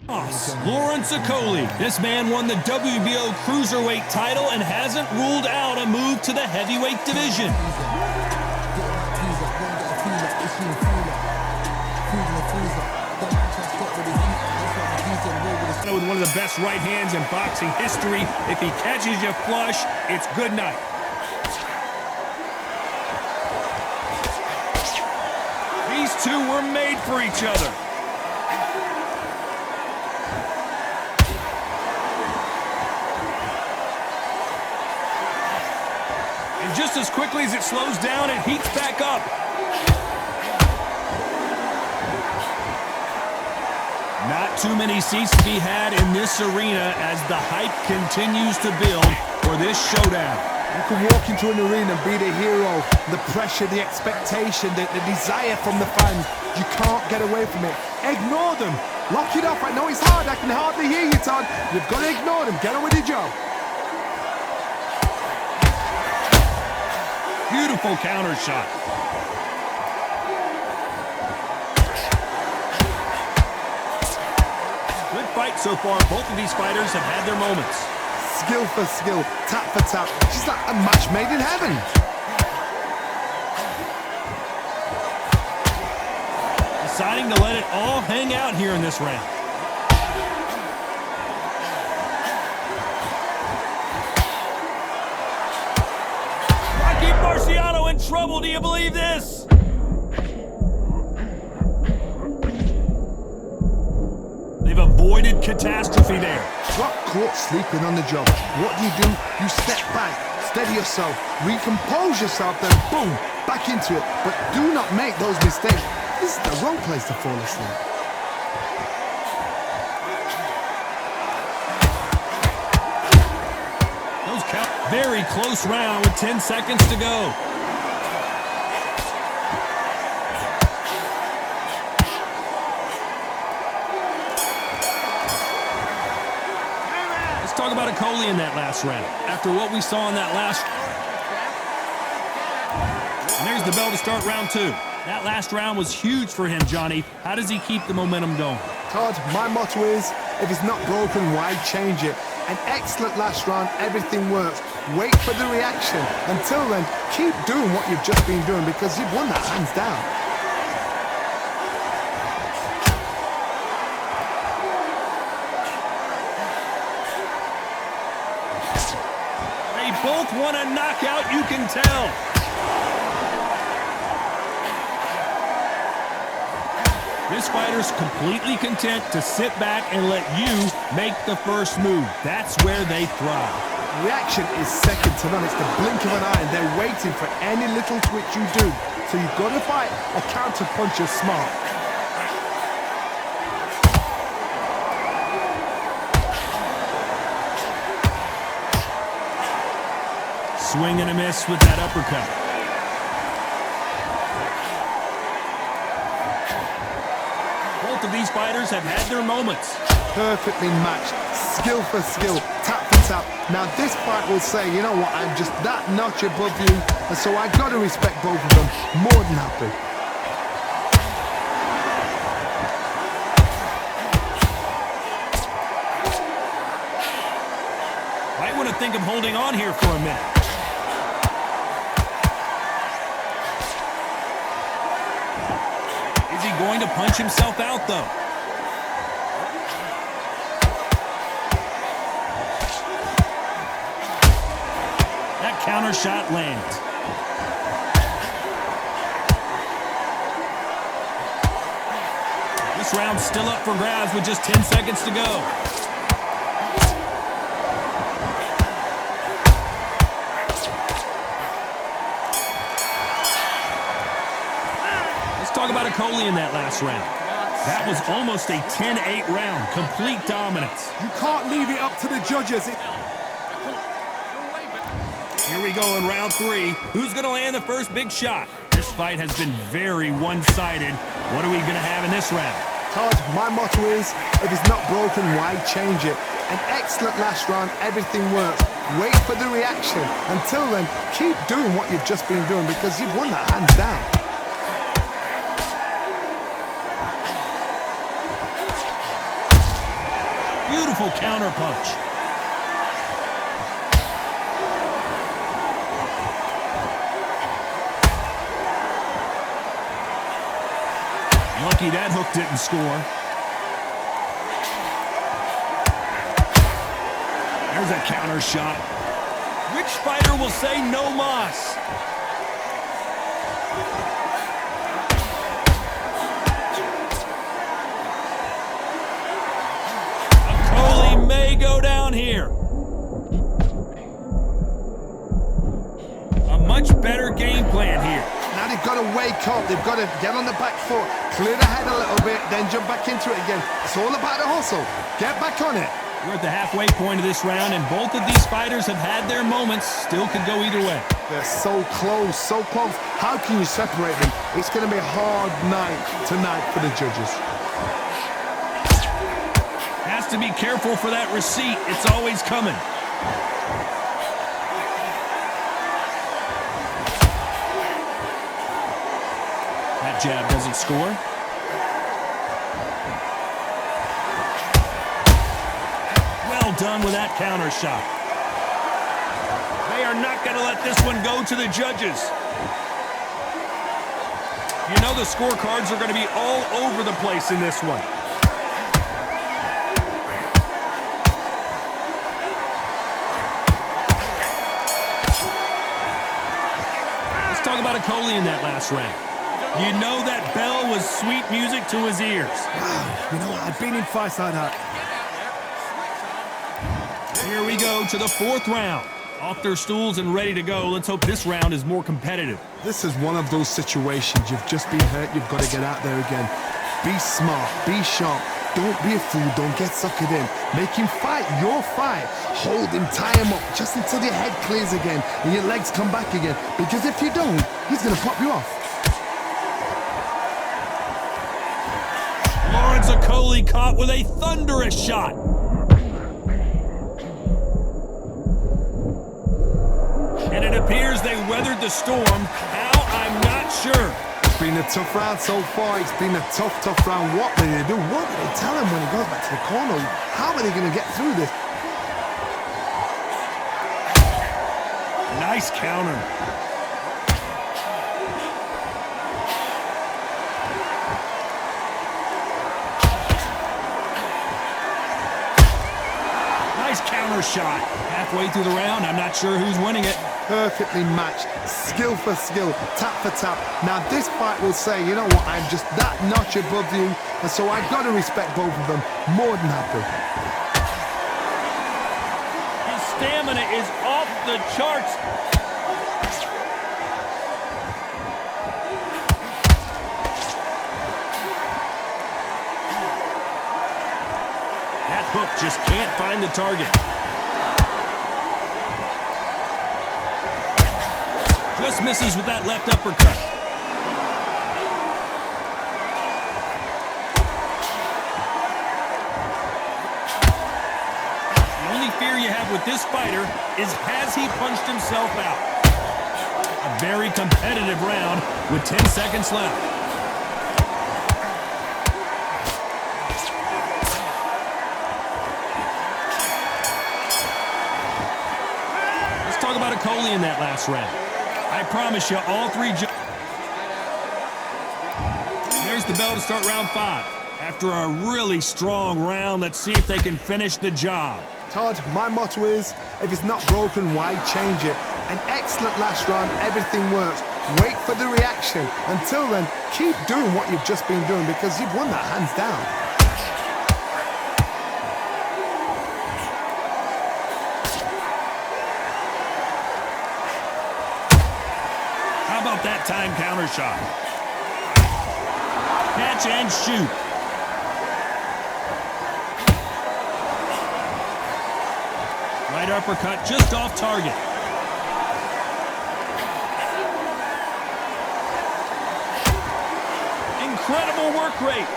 Lawrence Okoli. This man won the WBO Cruiserweight title and hasn't ruled out a move to the heavyweight division. With one of the best right hands in boxing history, if he catches you flush, it's good night. These two were made for each other. And just as quickly as it slows down, it heats back up. Not too many seats to be had in this arena as the hype continues to build for this showdown. You can walk into an arena and be the hero. The pressure, the expectation, the desire from the fans. You can't get away from it. Ignore them. Lock it up. I know it's hard. I can hardly hear you, Todd. You've got to ignore them. Get on with your job. Beautiful counter shot. Good fight so far. Both of these fighters have had their moments. Skill for skill, tap for tap. She's like a match made in heaven. Deciding to let it all hang out here in this round. Rocky Marciano in trouble. Do you believe this? They've avoided catastrophe there. Got caught sleeping on the job. What do? You step back, steady yourself, recompose yourself, then boom, back into it. But do not make those mistakes. This is the wrong place to fall asleep. Those count. Very close round with 10 seconds to go. Talk about Okoli in that last round. After what we saw in that last... And there's the bell to start round two. That last round was huge for him, Johnny. How does he keep the momentum going? Todd, my motto is, if it's not broken, why change it? An excellent last round, everything works. Wait for the reaction. Until then, keep doing what you've just been doing because you've won that hands down. Both want a knockout, you can tell. This fighter's completely content to sit back and let you make the first move. That's where they thrive. Reaction is second to none. It's the blink of an eye, and they're waiting for any little twitch you do. So you've got to fight a counter puncher smart. Swing and a miss with that uppercut. Both of these fighters have had their moments. Perfectly matched, skill for skill, tap for tap. Now this fight will say, you know what, I'm just that notch above you, and so I got to respect both of them. More than happy. Might want to think of holding on here for a minute. Going to punch himself out, though. That counter shot lands. This round's still up for grabs with just 10 seconds to go. Talk about Okoli in that last round. That was almost a 10-8 round. Complete dominance. You can't leave it up to the judges. Here we go in round three. Who's going to land the first big shot? This fight has been very one-sided. What are we going to have in this round? Todd, my motto is, if it's not broken, why change it? An excellent last round, everything works. Wait for the reaction. Until then, keep doing what you've just been doing because you've won that hands down. Beautiful counter punch. Lucky that hook didn't score. There's a counter shot. Which fighter will say no mas? Coley may go down here. A much better game plan here. Now they've got to wake up. They've got to get on the back foot, clear the head a little bit, then jump back into it again. It's all about the hustle. Get back on it. We're at the halfway point of this round, and both of these fighters have had their moments. Still could go either way. They're so close, so close. How can you separate them? It's going to be a hard night tonight for the judges. Has to be careful for that receipt. It's always coming. That jab doesn't score. Well done with that counter shot. They are not going to let this one go to the judges. You know the scorecards are going to be all over the place in this one. Let's talk about a Coley in that last round. You know that bell was sweet music to his ears. Wow, you know what? I've been in fights like that. Here we go to the fourth round. Off their stools and ready to go. Let's hope this round is more competitive. This is one of those situations. You've just been hurt. You've got to get out there again. Be smart. Be sharp. Don't be a fool. Don't get suckered in. Make him fight your fight. Hold him, tie him up just until your head clears again and your legs come back again. Because if you don't, he's going to pop you off. Lawrence Coley caught with a thunderous shot. And it appears they weathered the storm. How? I'm not sure. It's been a tough round so far. It's been a tough round. What do they do? What do they tell him when he goes back to the corner? How are they going to get through this? Nice counter. Nice counter shot. Halfway through the round, I'm not sure who's winning it. Perfectly matched, skill for skill, tap for tap. Now this fight will say, you know what, I'm just that notch above you, and so I've got to respect both of them. More than happy. His stamina is off the charts. That hook just can't find the target. Just misses with that left uppercut. The only fear you have with this fighter is has he punched himself out? A very competitive round with 10 seconds left. Let's talk about a Coley in that last round. I promise you, all three. There's the bell to start round 5. After a really strong round, let's see if they can finish the job. Todd, my motto is, if it's not broken, why change it? An excellent last round, everything works. Wait for the reaction. Until then, keep doing what you've just been doing because you've won that hands down. How about that time counter shot? Catch and shoot. Right uppercut just off target. Incredible work rate.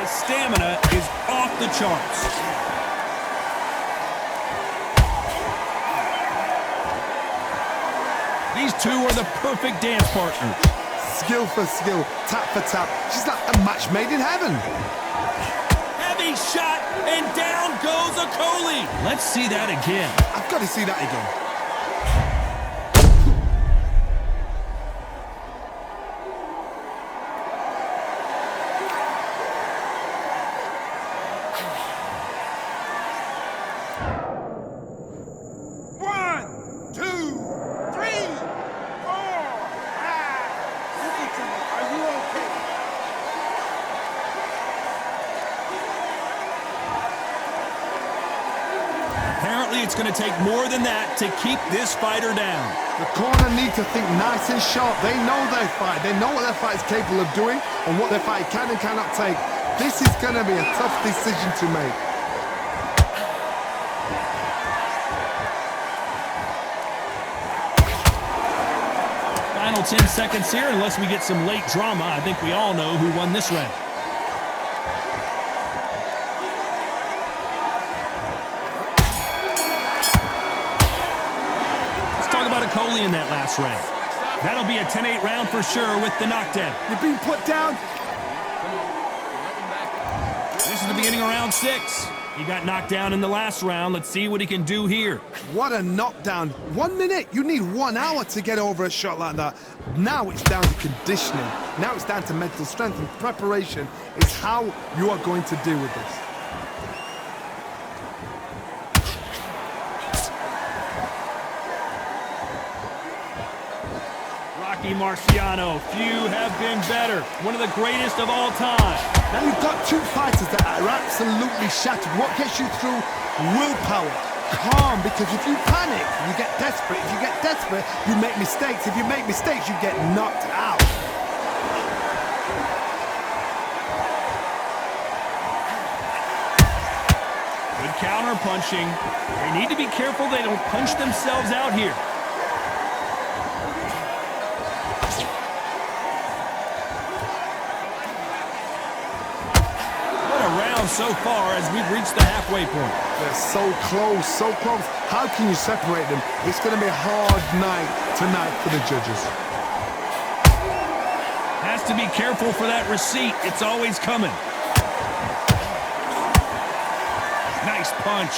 His stamina is off the charts. These two are the perfect dance partners. Skill for skill, tap for tap. She's like a match made in heaven. Heavy shot, and down goes Okoli. Let's see that again. I've got to see that again. Apparently, it's going to take more than that to keep this fighter down. The corner need to think nice and sharp. They know their fight. They know what their fight is capable of doing and what their fight can and cannot take. This is going to be a tough decision to make. Final 10 seconds here, unless we get some late drama. I think we all know who won this round. Okoli in that last round. That'll be a 10-8 round for sure with the knockdown. You're being put down. This is the beginning of round 6. He got knocked down in the last round. Let's see what he can do here. What a knockdown. 1 minute. You need 1 hour to get over a shot like that. Now it's down to conditioning. Now it's down to mental strength, and preparation is how you are going to deal with this. Marciano, few have been better. One of the greatest of all time. Now you've got two fighters that are absolutely shattered. What gets you through? Willpower. Calm, because if you panic, you get desperate. If you get desperate, you make mistakes. If you make mistakes, you get knocked out. Good counter punching. They need to be careful they don't punch themselves out here. So far as we've reached the halfway point. They're so close, so close. How can you separate them? It's going to be a hard night tonight for the judges. Has to be careful for that receipt. It's always coming. Nice punch.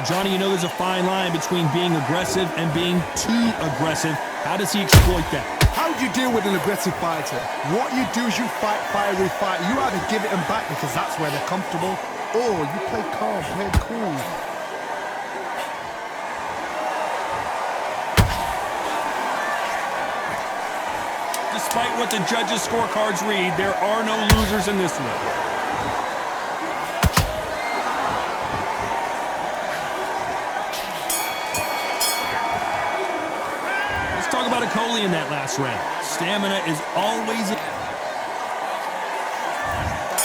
Johnny, you know there's a fine line between being aggressive and being too aggressive. How does he exploit that? How do you deal with an aggressive fighter? What you do is you fight, fiery fight. You either give it them back because that's where they're comfortable, or you play calm, play cool. Despite what the judges' scorecards read, there are no losers in this one. Talk about Okoli in that last round. Stamina is always...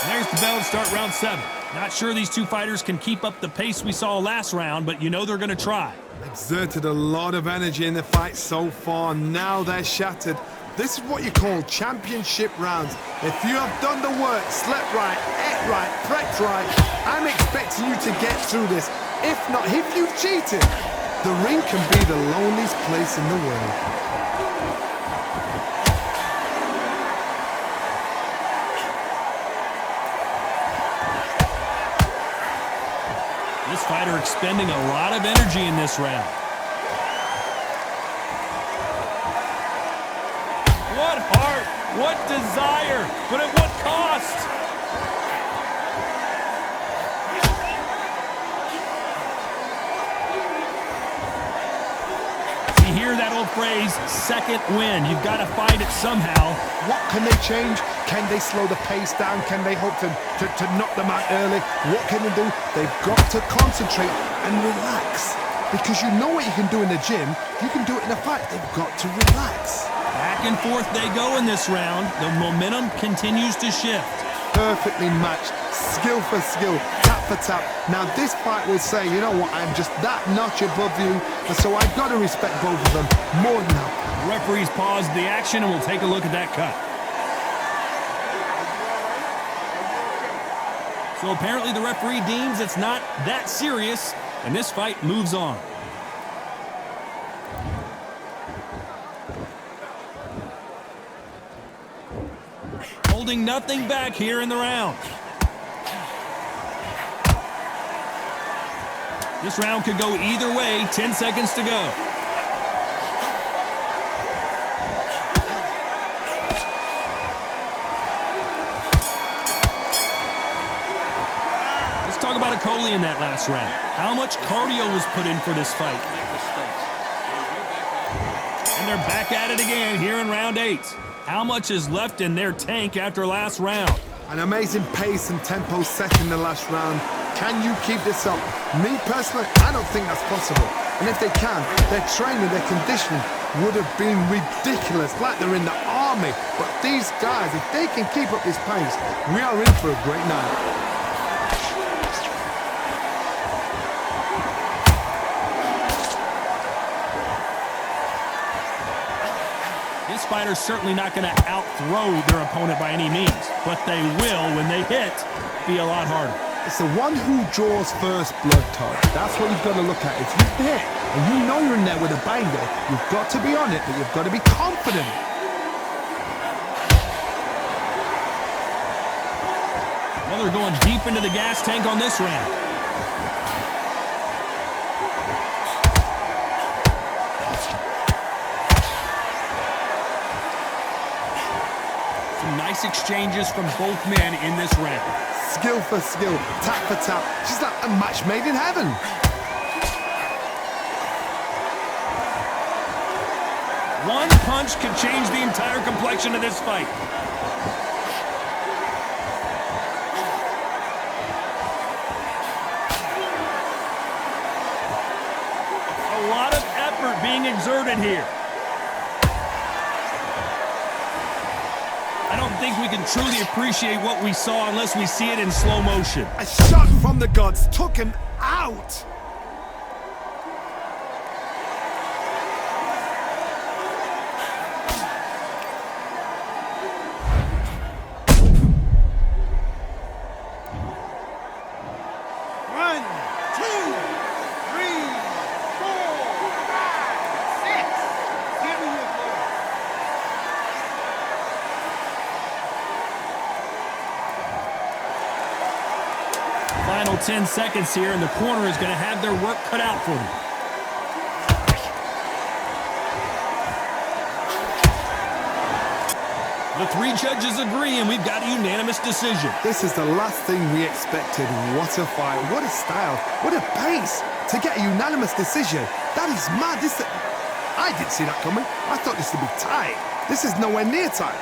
There's the bell to start round 7. Not sure these two fighters can keep up the pace we saw last round, but you know they're going to try. Exerted a lot of energy in the fight so far. Now they're shattered. This is what you call championship rounds. If you have done the work, slept right, ate right, prepped right, I'm expecting you to get through this. If not, if you've cheated, the ring can be the loneliest place in the world. This fighter expending a lot of energy in this round. What heart, what desire, but at what cost? You hear that old phrase, second win. You've got to find it somehow. What can they change? Can they slow the pace down? Can they hope to knock them out early? What can they do? They've got to concentrate and relax. Because you know what you can do in the gym, you can do it in a fight. They've got to relax. Back and forth they go in this round. The momentum continues to shift. Perfectly matched, skill for skill, tap for tap. Now this fight will say, you know what, I'm just that notch above you, and so I've got to respect both of them more than that. The referees paused the action, and we'll take a look at that cut. So apparently the referee deems it's not that serious, and this fight moves on. Holding nothing back here in the round. This round could go either way. 10 seconds to go. Let's talk about Coley in that last round. How much cardio was put in for this fight? And they're back at it again here in round 8. How much is left in their tank after last round? An amazing pace and tempo set in the last round. Can you keep this up? Me personally, I don't think that's possible. And if they can, their training, their conditioning would have been ridiculous, like they're in the army. But these guys, if they can keep up this pace, we are in for a great night. This fighter's certainly not going to out-throw their opponent by any means, but they will, when they hit, be a lot harder. It's the one who draws first blood, Todd. That's what you've got to look at. If you hit, and you know you're in there with a banger, you've got to be on it, but you've got to be confident. Well, they're going deep into the gas tank on this round. Nice exchanges from both men in this round. Skill for skill, tap for tap. Just like a match made in heaven. One punch could change the entire complexion of this fight. A lot of effort being exerted here. I don't think we can truly appreciate what we saw unless we see it in slow motion. A shot from the gods took him out. Final 10 seconds here, and the corner is going to have their work cut out for them. The 3 judges agree, and we've got a unanimous decision. This is the last thing we expected. What a fight, what a style, what a pace to get a unanimous decision. That is mad. I didn't see that coming. I thought this would be tight. This is nowhere near tight.